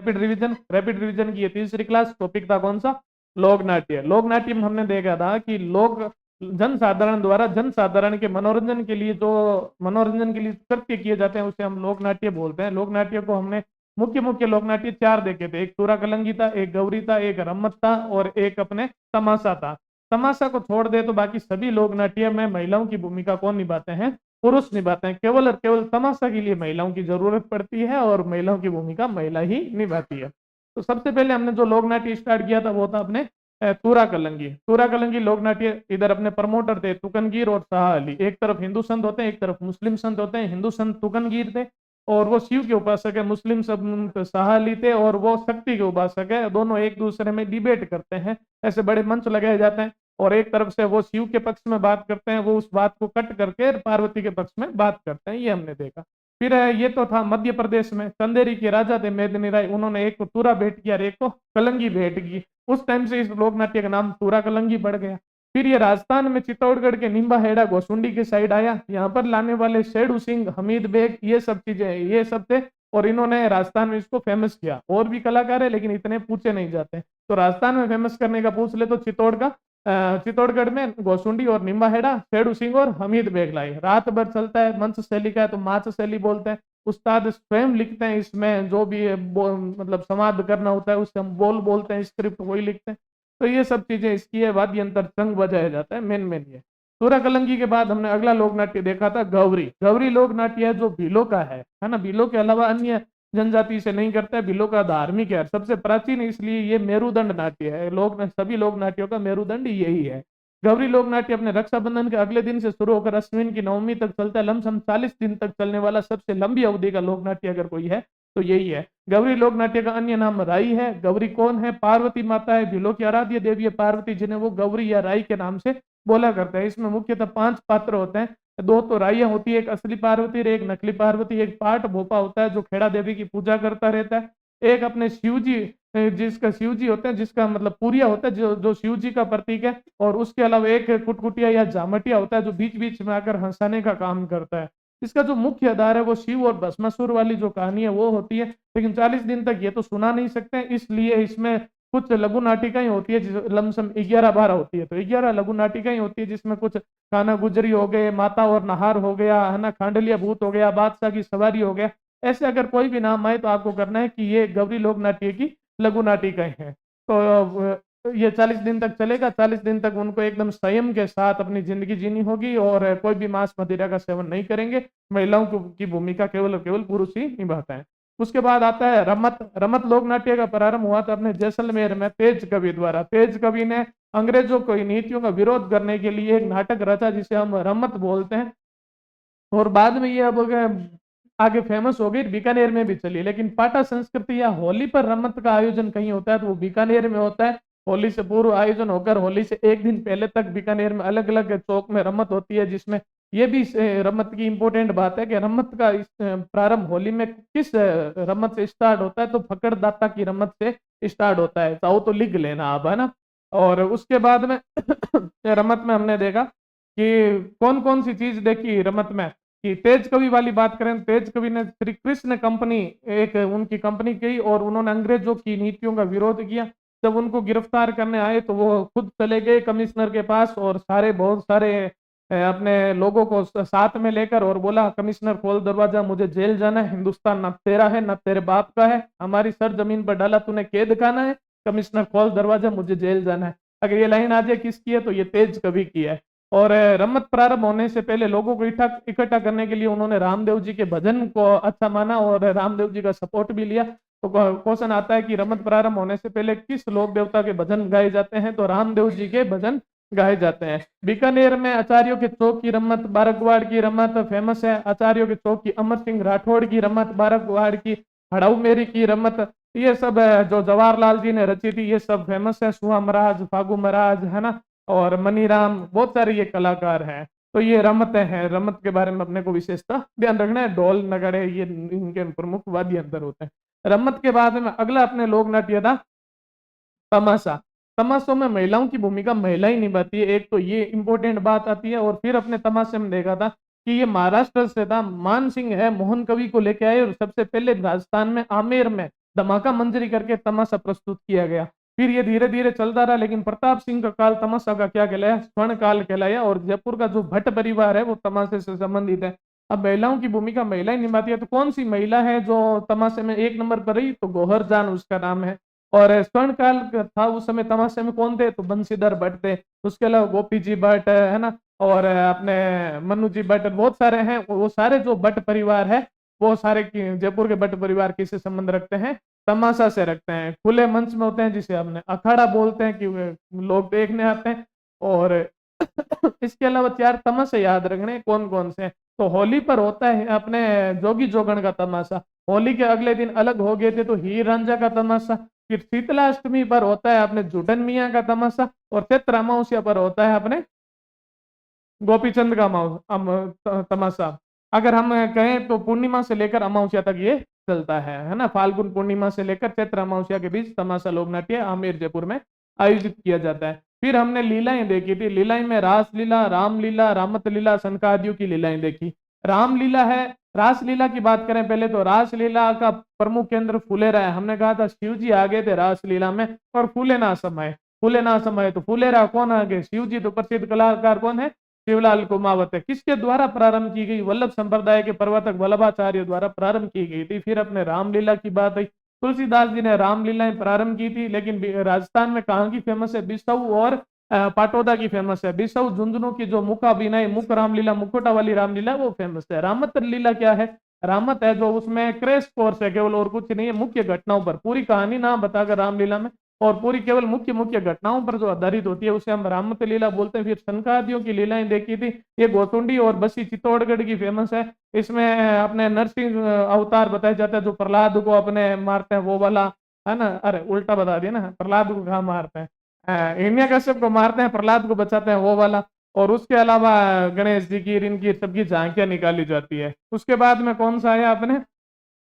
Rapid revision की ये तीसरी क्लास। टॉपिक था कौन सा? लोक नाट्य। लोक नाट्य में हमने देखा था कि लोग जनसाधारण द्वारा जनसाधारण के मनोरंजन के लिए जो मनोरंजन के लिए कृत्य किए जाते हैं उसे हम लोक नाट्य बोलते हैं। लोक नाट्य को हमने मुख्य मुख्य लोक नाट्य चार देखे थे। एक तूरा कलंगी था, एक गौरी था, एक रम्मत था और एक अपने तमाशा था। तमाशा को छोड़ दे तो बाकी सभी लोक नाट्य में महिलाओं की भूमिका कौन निभाते हैं? पुरुष निभाते हैं। केवल और केवल तमाशा के लिए महिलाओं की जरूरत पड़ती है और महिलाओं की भूमिका महिला ही निभाती है। तो सबसे पहले हमने जो लोक नाट्य स्टार्ट किया था वो था अपने तूरा कलंगी। तूरा कलंगी लोक नाट्य, इधर अपने प्रमोटर थे तुकनगीर और शाह अली। एक तरफ हिंदू संत होते हैं, एक तरफ मुस्लिम संत होते हैं। हिंदू संत तुकनगीर थे और वो शिव के उपासक है, मुस्लिम संत शाह अली थे और वो शक्ति के उपासक है। दोनों एक दूसरे में डिबेट करते हैं, ऐसे बड़े मंच लगाए जाते हैं और एक तरफ से वो शिव के पक्ष में बात करते हैं, वो उस बात को कट करके पार्वती के पक्ष में बात करते हैं। ये हमने देखा। फिर ये तो था मध्य प्रदेश में, चंदेरी के राजा थे मेदिनी राय, उन्होंने एक को तूरा भेंट किया और एक को कलंगी भेंट की। उस टाइम से इस लोक नाट्य का नाम तूरा कलंगी पड़ गया। फिर ये राजस्थान में चित्तौड़गढ़ के निम्बा हेड़ा गोसुंडी के साइड आया। यहाँ पर लाने वाले शेडू सिंह, हमीद बेग, ये सब चीजें ये सब थे और इन्होंने राजस्थान में इसको फेमस किया। और भी कलाकार है लेकिन इतने पूछे नहीं जाते। तो राजस्थान में फेमस करने का पूछ ले तो चित्तौड़गढ़ में गोसुंडी और निम्बा हेड़ा, शेडू सिंह और हमीद बेग लाए। रात भर चलता है। मंच शैली का है तो माच शैली बोलते हैं। उस्ताद स्वयं लिखते हैं इसमें, जो भी मतलब संवाद करना होता है उससे हम बोलते हैं, स्क्रिप्ट वही लिखते हैं। तो ये सब चीजें इसकी है। वाद्य यंत्र संग बजाया जाता है, मेन ये। सूरा कलंगी के बाद हमने अगला लोक नाट्य देखा था गौरी। गौरी लोक नाट्य है जो भीलों का है ना। भीलों के अलावा अन्य जनजाति से नहीं करता है। भीलों का धार्मिक है, सबसे प्राचीन, इसलिए ये मेरुदंड नाट्य है। सभी लोक नाट्यों का मेरुदंड यही है। गौरी लोक नाट्य अपने रक्षाबंधन के अगले दिन से शुरू होकर अश्विन की नवमी तक चलता है। लमसम 40 दिन तक चलने वाला सबसे लंबी अवधि का लोक नाट्य अगर कोई है तो यही है। गौरी लोक नाट्य का अन्य नाम राई है। गौरी कौन है? पार्वती माता है, भीलों की आराध्य देवी है पार्वती, जिन्हें वो गौरी या राई के नाम से बोला करता है। इसमें मुख्यतः 5 पात्र होते हैं। दो तो राइया होती है, एक असली पार्वती, एक नकली पार्वती, एक पाठ भोपा होता है जो खेड़ा देवी की पूजा करता रहता है, एक अपने शिव जी जिसका शिव जी होते हैं, जिसका मतलब पूरिया होता है जो जो शिव जी का प्रतीक है, और उसके अलावा एक कुटकुटिया या जामटिया होता है जो बीच बीच में आकर हंसाने का काम करता है। इसका जो मुख्य आधार है वो शिव और भस्मासुर वाली जो कहानी है वो होती है। लेकिन 40 दिन तक ये तो सुना नहीं सकते, इसलिए इसमें कुछ लघु नाटिकाएं होती है लमसम 11-12 होती है। तो 11 लघु नाटिकाएं होती है जिसमें कुछ खाना गुजरी हो गए, माता और नहार हो गया, है ना, खांडलिया भूत हो गया, बादशाह की सवारी हो गया। ऐसे अगर कोई भी नाम आए तो आपको करना है कि ये गौरी लोक नाट्य की लघु नाटिकाएं हैं। तो ये 40 दिन तक चलेगा। 40 दिन तक उनको एकदम संयम के साथ अपनी जिंदगी जीनी होगी और कोई भी मांस मदिरा का सेवन नहीं करेंगे। महिलाओं की भूमिका केवल और केवल पुरुष ही निभाता है। उसके बाद आता है रमत। रमत लोक नाट्य का प्रारंभ हुआ था अपने जैसलमेर में तेज कवि द्वारा। तेज कवि ने अंग्रेजों को नीतियों का विरोध करने के लिए एक नाटक रचा जिसे हम रमत बोलते हैं। और बाद में ये अब आगे फेमस हो गई, बीकानेर में भी चली। लेकिन पाटा संस्कृति या होली पर रमत का आयोजन कहीं होता है तो वो बीकानेर में होता है। होली से पूर्व आयोजन होकर होली से एक दिन पहले तक बीकानेर में अलग अलग चौक में रमत होती है, जिसमें ये भी रमत की इंपॉर्टेंट बात है कि रमत का प्रारंभ होली में किस रमत से स्टार्ट होता है तो फकड़ दाता की रमत से स्टार्ट होता है। चाहो तो लिख लेना आप, है ना। और उसके बाद में रमत में हमने देखा कि कौन कौन सी चीज देखी रमत में, कि तेज कवि वाली बात करें, तेज कवि ने श्री कृष्ण कंपनी, एक उनकी कंपनी की और उन्होंने अंग्रेजों की नीतियों का विरोध किया। जब उनको गिरफ्तार करने आए तो वो खुद चले गए कमिश्नर के पास और बहुत सारे अपने लोगों को साथ में लेकर और बोला, कमिश्नर खोल दरवाजा, मुझे जेल जाना है। हिंदुस्तान न तेरा है न तेरे बाप का है, हमारी सर जमीन पर डाला तूने कैद खाना है, कमिश्नर खोल दरवाजा, मुझे जेल जाना है। अगर ये लाइन आ जाए किसकी है तो ये तेज कवि की है। और रमत प्रारंभ होने से पहले लोगों को इकट्ठा करने के लिए उन्होंने रामदेव जी के भजन को अच्छा माना और रामदेव जी का सपोर्ट भी लिया। तो क्वेश्चन आता है कि रमत प्रारंभ होने से पहले किस लोक देवता के भजन गाए जाते हैं, तो रामदेव जी के भजन गाए जाते हैं। बीकानेर में आचार्यों के चौक की रमत, बारकवाड़ की रमत फेमस है। आचार्यों के चौक की अमर सिंह राठौड़ की रमत, बारकवाड़ की हड़ाऊ मेरी की रमत, ये सब जो जवाहरलाल जी ने रची थी, ये सब फेमस है। सुहा महाराज, फागू महाराज, है ना, और मनीराम, बहुत सारे ये कलाकार हैं। तो ये रमत है। रमत के बारे में अपने को विशेषता ध्यान रखना है। ढोल नगाड़े ये इनके प्रमुख वाद्य यंत्र होते हैं। रमत के बाद में अगला अपने लोक नाट्य था तमाशा। तमाशों में महिलाओं की भूमिका महिला ही निभाती है, एक तो ये इंपॉर्टेंट बात आती है। और फिर अपने तमाशे में देखा था कि ये महाराष्ट्र से था, मान सिंह है, मोहन कवि को लेके आए और सबसे पहले राजस्थान में आमेर में धमाका मंजरी करके तमाशा प्रस्तुत किया गया। फिर ये धीरे धीरे चलता रहा, लेकिन प्रताप सिंह का काल तमाशा का क्या कहलाया, स्वर्ण काल कहलाया। और जयपुर का जो भट्ट परिवार है वो तमाशे से संबंधित है। अब महिलाओं की भूमिका महिलाएं निभाती है, तो कौन सी महिला है जो तमाशे में एक नंबर पर रही, तो गौहर जान उसका नाम है। और स्वर्ण काल था उस समय तमाशे में कौन थे, तो बंशीधर भट्ट थे। उसके अलावा गोपी जी भट्ट है ना, और अपने मनु जी भट्ट, बहुत सारे हैं। वो सारे जो भट्ट परिवार है वो सारे जयपुर के भट्ट परिवार किससे संबंध रखते हैं, तमाशा से रखते हैं। खुले मंच में होते हैं जिसे हमने अखाड़ा बोलते हैं, कि लोग देखने आते हैं। और इसके अलावा 4 तमाशे याद रखने कौन कौन से हैं। तो होली पर होता है अपने जोगी जोगण का तमाशा। होली के अगले दिन अलग हो गए थे तो हीर रांझा का तमाशा। फिर शीतलाष्टमी पर होता है अपने जुटन मियाँ का तमाशा। और चैत्र अमावस्या पर होता है अपने गोपीचंद का तमाशा। अगर हम कहें तो पूर्णिमा से लेकर अमावस्या तक ये चलता है ना। फाल्गुन पूर्णिमा से लेकर चैत्र अमावस्या के बीच तमाशा लोक नाट्य आमेर जयपुर में आयोजित किया जाता है। फिर हमने लीलाएं देखी थी। लीलाएं में रासलीला, रामलीला, रामत लीला, सनकादियों की लीलाएं देखी। रामलीला है, रासलीला की बात करें पहले, तो रासलीला का प्रमुख केंद्र फुलेरा है। हमने कहा था शिव जी आ गए थे रासलीला में और फूले ना समय, फूले ना समय, तो फुलेरा कौन आ गए, शिव जी। तो प्रसिद्ध कलाकार कौन है, शिवलाल कुमावत है। किसके द्वारा प्रारंभ की गई, वल्लभ संप्रदाय के प्रवर्तक वल्लभाचार्य द्वारा प्रारंभ की गई थी। फिर अपने रामलीला की बात आई, तुलसीदास जी ने रामलीलाएं प्रारंभ की थी। लेकिन राजस्थान में कहाँ की फेमस है, बिसऊ और पाटोदा की फेमस है। बिसऊ झुंझुनू की जो मुख अभिनय, मुख रामलीला, मुखोटा वाली रामलीला वो फेमस है। रामत लीला क्या है, रामत है जो उसमें क्रेश कोर्स है केवल, और कुछ नहीं है। मुख्य घटनाओं पर, पूरी कहानी ना बताकर रामलीला में, और पूरी केवल मुख्य मुख्य घटनाओं पर जो आधारित होती है उसे हम रामत लीला बोलते हैं। फिर सनकादियों की लीलाएं देखी थी। ये गोतुंडी और बसी चित्तौड़गढ़ की फेमस है। इसमें अपने नरसिंह अवतार बताया जाता है, जो प्रहलाद को अपने मारते हैं वो वाला, है ना। अरे उल्टा बता दिया ना, प्रहलाद को कहाँ मारते हैं, हिरण्यकश्यप को मारते हैं, प्रहलाद को बचाते हैं वो वाला। और उसके अलावा गणेश जी की, इनकी सबकी झांकियां निकाली जाती है। उसके बाद में कौन सा है अपने,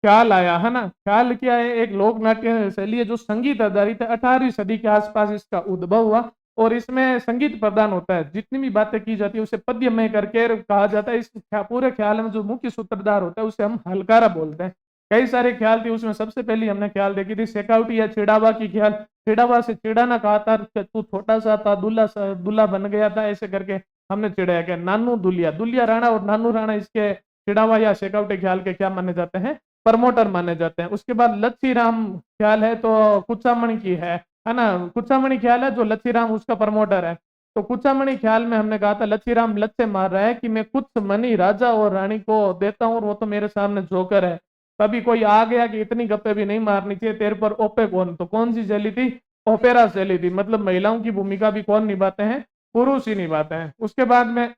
ख्याल आया, है ना। ख्याल क्या है, एक लोक नाट्य शैली है जो संगीत आधारित है। 18वीं सदी के आसपास इसका उद्भव हुआ और इसमें संगीत प्रदान होता है। जितनी भी बातें की जाती है उसे पद्यमय करके कहा जाता है। इस पूरे ख्याल में जो मुख्य सूत्रधार होता है उसे हम हलकारा बोलते हैं। कई सारे ख्याल थे, उसमें सबसे पहली हमने ख्याल देखी थी शेखावटी या चिड़ावा की ख्याल। चिड़ावा से चिड़ाना कहा था, तू छोटा सा था, दूल्हा बन गया था, ऐसे करके हमने चिड़ाया क्या, नानू दुलिया, दुलिया राणा और नानू राणा इसके चिड़ावा या शेखावटी ख्याल के क्या माने जाते हैं, प्रमोटर माने जाते हैं। उसके बाद लच्छी राम ख्याल है तो कुचामणि की है ना। कुचामणि ख्याल है जो लच्छी राम उसका प्रमोटर है। तो कुचामणि ख्याल में हमने कहा था लच्छी राम लच्छे मार रहा है कि मैं कुछ मनी राजा और रानी को देता हूँ और वो तो मेरे सामने जोकर है। तभी कोई आ गया कि इतनी गप्पे भी नहीं मारनी चाहिए, तेरे पर ओपे कौन, तो कौन सी शैली थी, ओपेरा शैली थी। मतलब महिलाओं की भूमिका भी कौन निभाते हैं, पुरुष ही निभाते हैं। उसके बाद में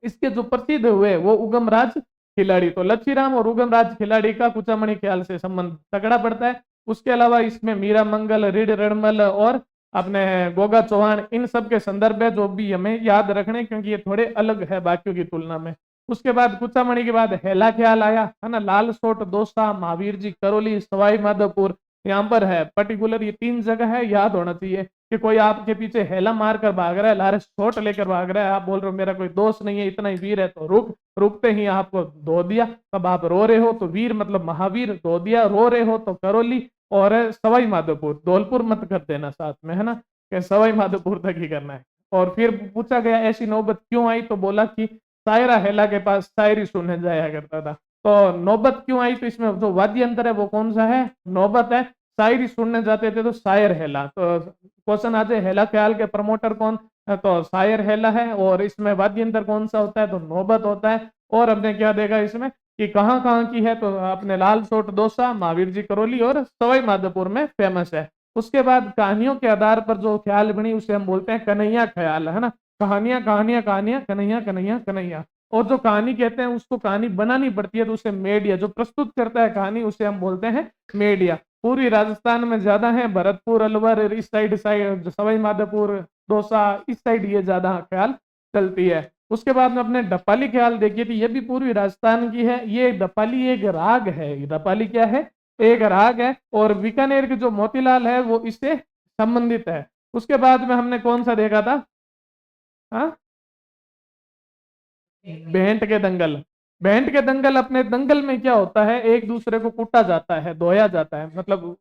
इसके जो प्रसिद्ध हुए वो उगम राज खिलाड़ी, तो लच्छीराम और उगम राज खिलाड़ी का कुचामणि ख्याल से संबंध तगड़ा पड़ता है। उसके अलावा इसमें मीरा मंगल, रीड रणमल और अपने गोगा चौहान, इन सब के संदर्भ है जो भी हमें याद रखने, क्योंकि ये थोड़े अलग है बाकियों की तुलना में। उसके बाद कुचामणि के बाद हेला ख्याल आया, है ना। लाल सोट, दोसा, महावीर जी, करौली, सवाई माधोपुर, यहाँ पर है पर्टिकुलर। ये 3 जगह है, याद होना चाहिए कि कोई आपके पीछे हेला मार कर भाग रहा है, लारे शॉट लेकर भाग रहा है, आप बोल रहे हो मेरा कोई दोस्त नहीं है, इतना ही वीर है, तो रुकते ही आपको धो दिया। तब आप रो रहे हो तो वीर मतलब महावीर, धो दिया। रो रहे हो तो करौली और सवाई माधोपुर, धौलपुर मत कर देना साथ में, है ना, कि सवाई माधोपुर तक ही करना है। और फिर पूछा गया ऐसी नौबत क्यों आई, तो बोला कि शायरा हेला के पास शायरी सुनने जाया करता था। तो नौबत क्यों आई, तो इसमें जो वाद्य अंतर है वो कौन सा है, नौबत है। शायरी सुनने जाते थे तो शायर हेला। तो क्वेश्चन आ जाए हेला ख्याल के प्रमोटर कौन, तो शायर हेला है। और इसमें वाद्य यंत्र कौन सा होता है, तो नौबत होता है। और हमने क्या देखा इसमें कि कहाँ कहाँ की है, तो अपने लाल सोट दोसा, महावीर जी करौली और सवाई माधोपुर में फेमस है। उसके बाद कहानियों के आधार पर जो ख्याल बनी उसे हम बोलते हैं कन्हैया ख्याल, है ना। कहानियां कहानियां कहानियां, कन्हैया कन्हैया कन्हैया। और जो कहानी कहते हैं उसको कहानी बनानी पड़ती है तो उसे मेडिया, जो प्रस्तुत करता है कहानी उसे हम बोलते हैं मेडिया। पूरी राजस्थान में ज्यादा है, भरतपुर, अलवर, इस साइड सवाई माधोपुर, दौसा, इस साइड ये ज्यादा ख्याल चलती है। उसके बाद में अपने डपाली ख्याल देखिए थी, ये भी पूर्वी राजस्थान की है। ये डपाली एक राग है, डपाली क्या है, एक राग है। और बीकानेर के जो मोतीलाल है वो इससे संबंधित है। उसके बाद में हमने कौन सा देखा था, हाँ, भेंट के दंगल। भेंट के दंगल, अपने दंगल में क्या होता है, एक दूसरे को कूटा जाता है, धोया जाता है, मतलब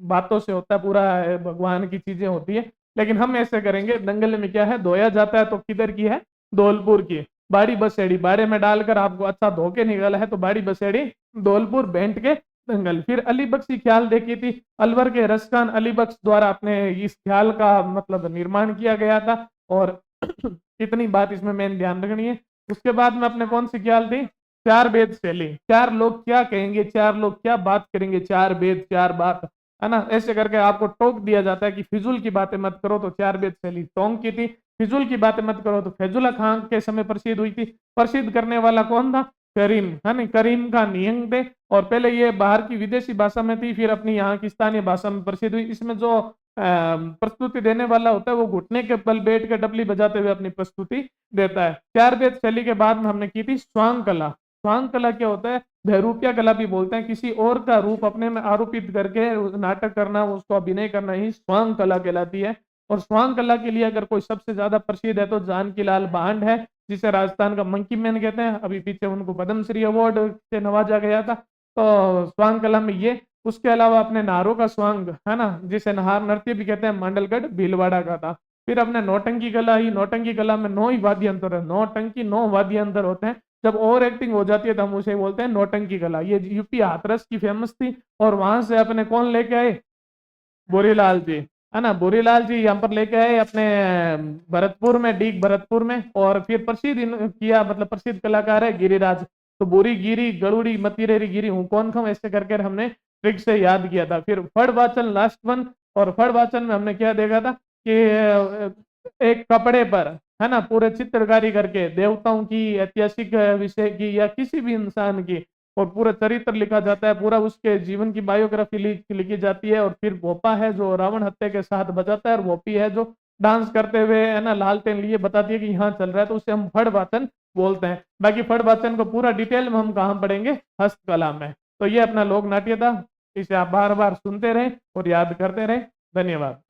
बातों से होता है पूरा, भगवान की चीजें होती है। लेकिन हम ऐसे करेंगे, दंगल में क्या है, धोया जाता है, तो किधर की है, धौलपुर की। बाड़ी बसेड़ी, बाड़े में डालकर आपको अच्छा धो के निकाला है, तो बाड़ी बसेड़ी धौलपुर भेंट के दंगल। फिर अली बख्शी ख्याल देखी थी, अलवर के रसखान अली बख्श द्वारा अपने इस ख्याल का मतलब निर्माण किया गया था। और इतनी बात इसमें मैंने ध्यान रखनी है। उसके बाद में अपने कौन सी ख्याल थी, चार वेद शैली, चार लोग क्या कहेंगे, चार लोग क्या बात करेंगे, चार वेद चार बात, है ना, ऐसे करके आपको टोक दिया जाता है कि फिजूल की बातें मत करो, तो चार वेद शैली टोंक की थी। फिजूल की बातें मत करो तो फैजुल्ला खान के समय प्रसिद्ध हुई थी। प्रसिद्ध करने वाला कौन था, करीम, है ना, करीम का नियंग थे। और पहले ये बाहर की विदेशी भाषा में थी, फिर अपनी यहाँ की स्थानीय भाषा में प्रसिद्ध हुई। इसमें जो प्रस्तुति देने वाला होता है वो घुटने के बल बैठ के डबली बजाते हुए अपनी प्रस्तुति देता है। चार वेद शैली के बाद में हमने की थी स्वांग कला। स्वांग कला क्या होता है, बहरूपिया कला भी बोलते हैं, किसी और का रूप अपने में आरोपित करके नाटक करना, उसको अभिनय करना ही स्वांग कला कहलाती है। और स्वांग कला के लिए अगर कोई सबसे ज्यादा प्रसिद्ध है तो जानकी लाल बांड है, जिसे राजस्थान का मंकी मैन कहते हैं। अभी पीछे उनको पद्मश्री अवार्ड से नवाजा गया था। तो स्वांग कला में ये, उसके अलावा अपने नारों का स्वांग, है ना, जिसे नहार नृत्य भी कहते हैं, मांडलगढ़ भीलवाड़ा का था। फिर अपने नौटंकी कला ही, नौटंकी कला में 9 ही वाद्य यंत्र है, नौटंकी 9 वाद्य यंत्र होते हैं। जब ओवर एक्टिंग हो जाती है तो हम उसे बोलते हैं नौटंकी कला। ये यूपी हाथरस की फेमस थी। और वहां से अपने कौन लेके आए, बोरीलाल जी, है ना, बोरीलाल जी यहाँ पर लेके आए अपने भरतपुर में, डीग भरतपुर में। और फिर प्रसिद्ध किया, मतलब प्रसिद्ध कलाकार है गिरिराज। तो बोरी गिरी गरुड़ी मतीरेरी गिरी हूँ कौन खम, ऐसे करके हमने ट्रिक से याद किया था। फिर फड़ वाचन लास्ट वन। और फड़ वाचन में हमने क्या देखा था कि एक कपड़े पर, है ना, पूरे चित्रकारी करके देवताओं की, ऐतिहासिक विषय की, या किसी भी इंसान की, और पूरा चरित्र लिखा जाता है, पूरा उसके जीवन की बायोग्राफी लिखी जाती है। और फिर भोपा है जो रावण हत्या के साथ बजाता है, और भोपी है जो डांस करते हुए, है ना, लालटेन लिए बताती है कि यहाँ चल रहा है, तो उसे हम फड़ वाचन बोलते हैं। बाकी फड़ वाचन को पूरा डिटेल में हम कहाँ पढ़ेंगे, हस्तकला में। तो ये अपना लोक नाट्य था, इसे आप बार बार सुनते रहें और याद करते रहें। धन्यवाद।